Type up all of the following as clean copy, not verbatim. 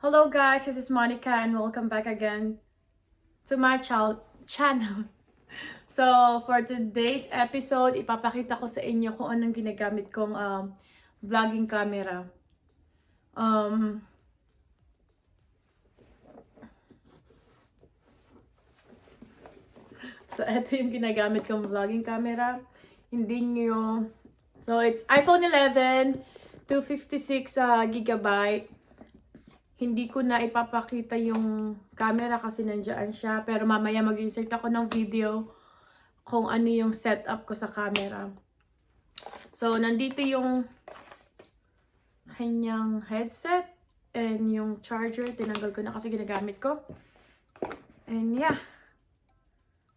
Hello guys, this is Monica and welcome back again to my channel. So, for today's episode, ipapakita ko sa inyo kung anong ginagamit kong vlogging camera. So, ito yung ginagamit kong vlogging camera. Hindi nyo... So, it's iPhone 11, 256 gigabyte. Hindi ko na ipapakita yung camera kasi nandiyan siya. Pero mamaya mag-insert ako ng video kung ano yung setup ko sa camera. So, nandito yung kanyang headset and yung charger. Tinanggal ko na kasi ginagamit ko. And yeah.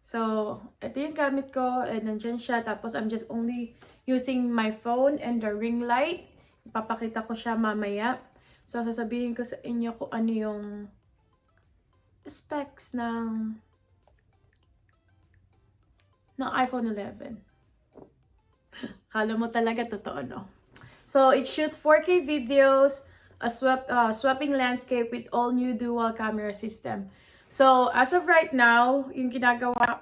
So, ito yung gamit ko and nandiyan siya. Tapos, I'm just only using my phone and the ring light. Ipapakita ko siya mamaya. So, sasabihin ko sa inyo kung ano yung specs ng iPhone 11. Kala mo talaga totoo, no? So, it shoots 4K videos, a swapping landscape with all new dual camera system. So, as of right now,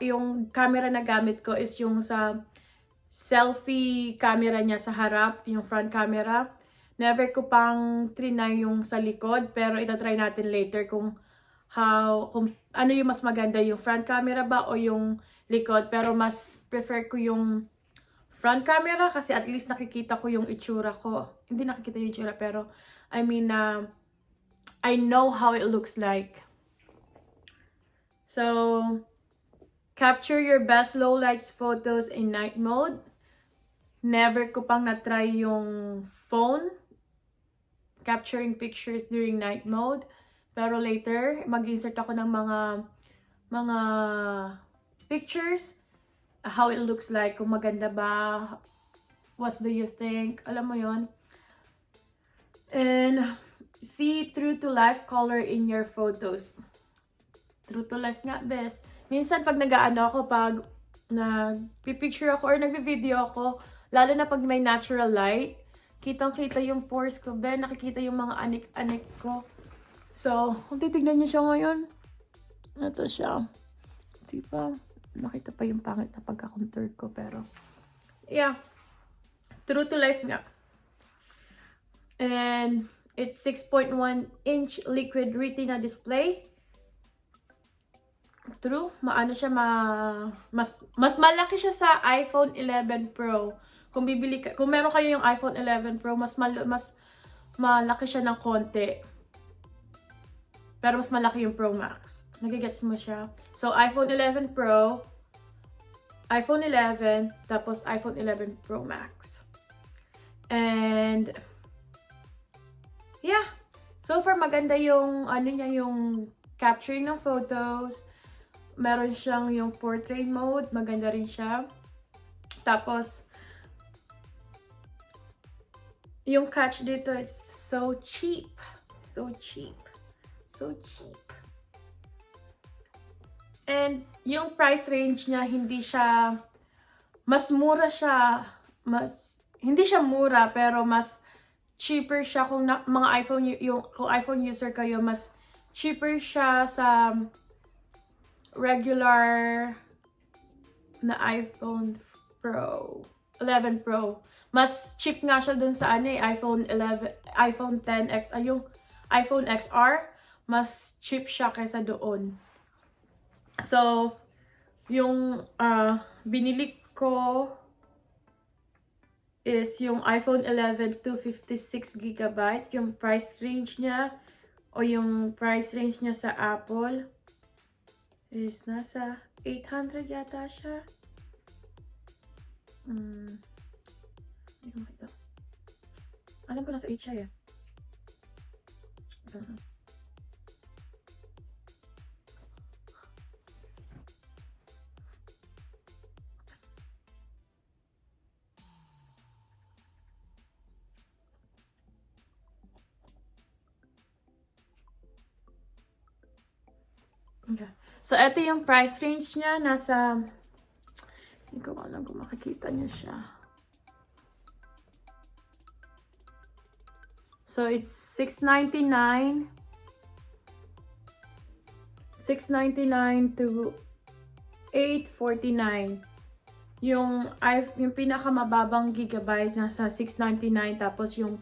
yung camera na gamit ko is yung sa selfie camera niya sa harap, yung front camera. Never ko pang trinay yung sa likod, pero itatry natin later kung ano yung mas maganda, yung front camera ba o yung likod. Pero mas prefer ko yung front camera kasi at least nakikita ko yung itsura ko. Hindi nakikita yung itsura, pero I mean, I know how it looks like. So, capture your best low lights photos in night mode. Never ko pang na-try yung phone capturing pictures during night mode. Pero later, mag-insert ako ng mga pictures. How it looks like. Kung maganda ba. What do you think? Alam mo yon. And see true to life color in your photos. True to life nga, best. Minsan pag nag-aano ako, pag nag-picture ako or nag-video ako, lalo na pag may natural light, kitang-kita yung pores ko, nakikita yung mga anik-anik ko. So, kung titignan niyo siya ngayon, ito siya. Diba? Nakita pa yung pangit na pagka-contour ko, pero yeah. True to life nga. And it's 6.1-inch liquid retina display. True, maano siya, mas malaki siya sa iPhone 11 Pro. Kung meron kayo yung iPhone 11 Pro, mas malaki siya ng konti. Pero mas malaki yung Pro Max. Nagigets mo siya? So, iPhone 11 Pro, iPhone 11, tapos iPhone 11 Pro Max. And, yeah. So far, maganda yung, yung capturing ng photos. Meron siyang yung portrait mode. Maganda rin siya. Tapos, yung catch dito is so cheap. So cheap. So cheap. And yung price range niya, hindi siya, mas mura siya, hindi siya mura, pero mas cheaper siya kung mga kung iPhone user kayo, mas cheaper siya sa regular na iPhone Pro, 11 Pro. Mas cheap nga siya dun sa iPhone 10X, yung iPhone XR, mas cheap siya kaysa doon. So, yung binili ko is yung iPhone 11 256GB. Yung price range niya o yung price range niya sa Apple is nasa 800 yata siya. Hindi ko makita. Alam ko nasa 8 siya eh. Okay. So, ito yung price range niya. Nasa, hindi ko alam kung makikita niyo siya. So, it's $699 $699 to $849. Yung pinakamababang gigabyte nasa $699, tapos yung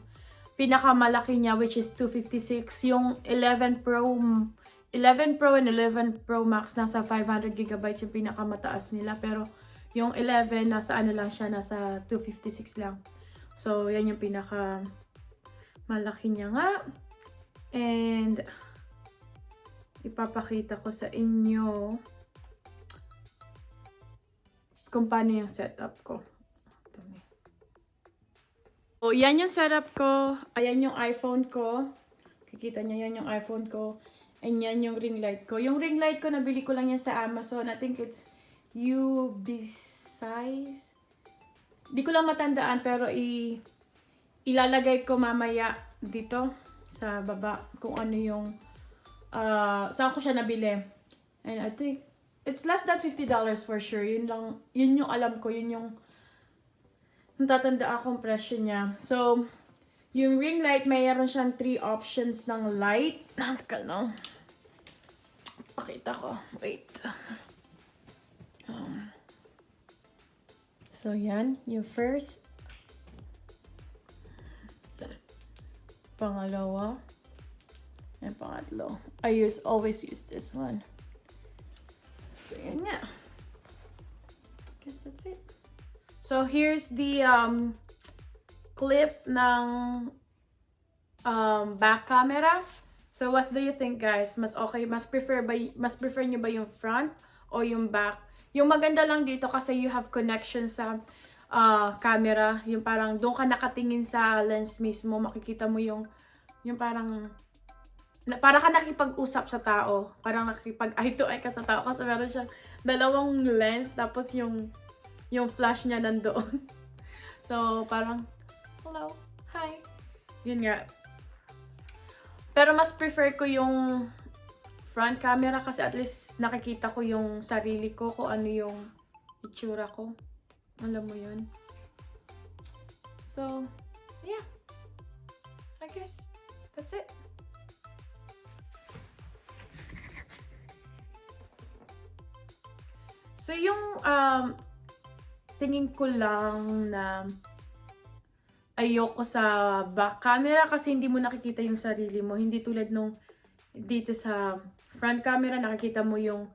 pinakamalaki niya which is $256. Yung 11 Pro and 11 Pro Max nasa 500 gigabytes yung pinakamataas nila, pero yung 11 nasa ano lang siya, nasa 256 lang. So yan yung pinaka malaki niya nga. And ipapakita ko sa inyo kung paano yung setup ko. So, yan yung setup ko. Ayan yung iPhone ko. Kikita niyo yan yung iPhone ko. And yan yung ring light ko. Yung ring light ko, nabili ko lang yan sa Amazon. I think it's UB size. Di ko lang matandaan, pero ilalagay ko mamaya dito sa baba kung ano yung saan ko siya nabili. And I think it's less than $50 for sure. Yun yung alam ko, yun yung natatanda akong presyo niya. So, yung ring light, mayroon siyang 3 options ng light. Nakakal, no? Pakita ko. Wait. So, yan. Yung first. Pangalawa. And pangatlo. I always use this one. So, yan nga. Guess that's it. So, here's the clip ng back camera. So, what do you think, guys? Mas prefer nyo ba yung front o yung back? Yung maganda lang dito kasi you have connection sa camera. Yung parang doon ka nakatingin sa lens mismo, makikita mo yung parang ka nakipag-usap sa tao. Parang nakipag eye to eye ka sa tao kasi meron siyang dalawang lens tapos yung flash niya nandoon. So, parang, hello, hi. Yun nga. Pero mas prefer ko yung front camera kasi at least nakikita ko yung sarili ko, kung ano yung itsura ko. Alam mo yun. So, yeah. I guess that's it. So, yung tingin ko lang na ayoko sa back camera kasi hindi mo nakikita yung sarili mo. Hindi tulad nung dito sa front camera, nakikita mo yung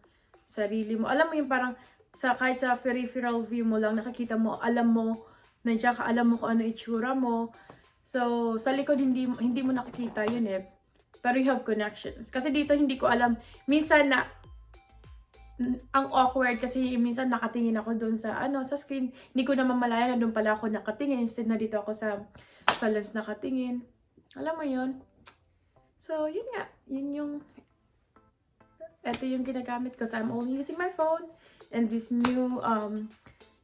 sarili mo. Alam mo yung parang kahit sa peripheral view mo lang, nakikita mo, alam mo, nandiyan ka, alam mo kung ano itsura mo. So, sa likod, hindi mo nakikita yun eh. Pero you have connections. Kasi dito, hindi ko alam. Minsan ang awkward kasi minsan nakatingin ako doon sa screen. Hindi ko naman malaya na doon pala ako nakatingin. Instead na dito ako sa lens nakatingin. Alam mo yun? So, yun nga. Ito yung ginagamit ko. So, I'm only using my phone. And this new,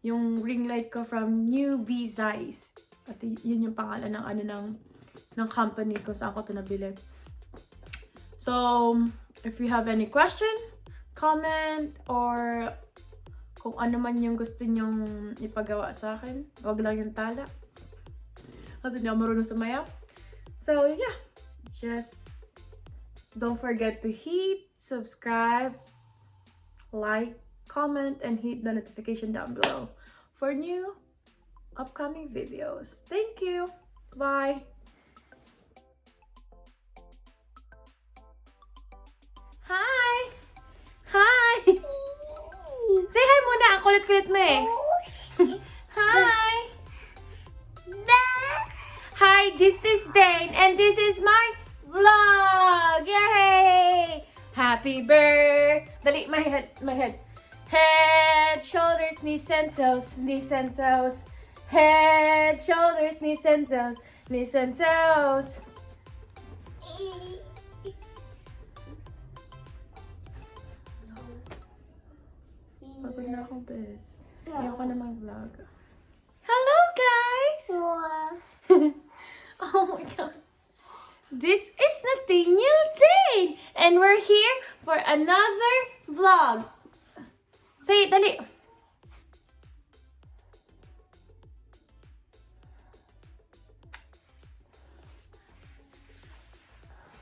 yung ring light ko from Newbie Zeiss. At yun yung pangalan ng company ko. Saan ko ito nabili. So, if you have any question, comment, or kung ano man yung gusto nyong ipagawa sa akin. Huwag lang yung tala. Kasi hindi ako marunong sumayaw. So, yeah. Just don't forget to hit subscribe, like, comment, and hit the notification down below for new upcoming videos. Thank you. Bye. Hi! Hi! Say hi muna. Ang kulit-kulit mo eh. Hi! Hi, this is Dane and this is my vlog! Yay! Happy birthday! Dali, my head. Head, shoulders, knees and toes, knees and toes. Head, shoulders, knees and toes, knees and toes. Pagod na akong bes. Ayoko na mag-vlog. Hello, guys! Oh my God. This is Nathaniel Dane! And we're here for another vlog. Say it, dali.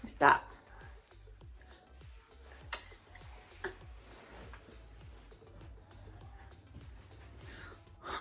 Stop.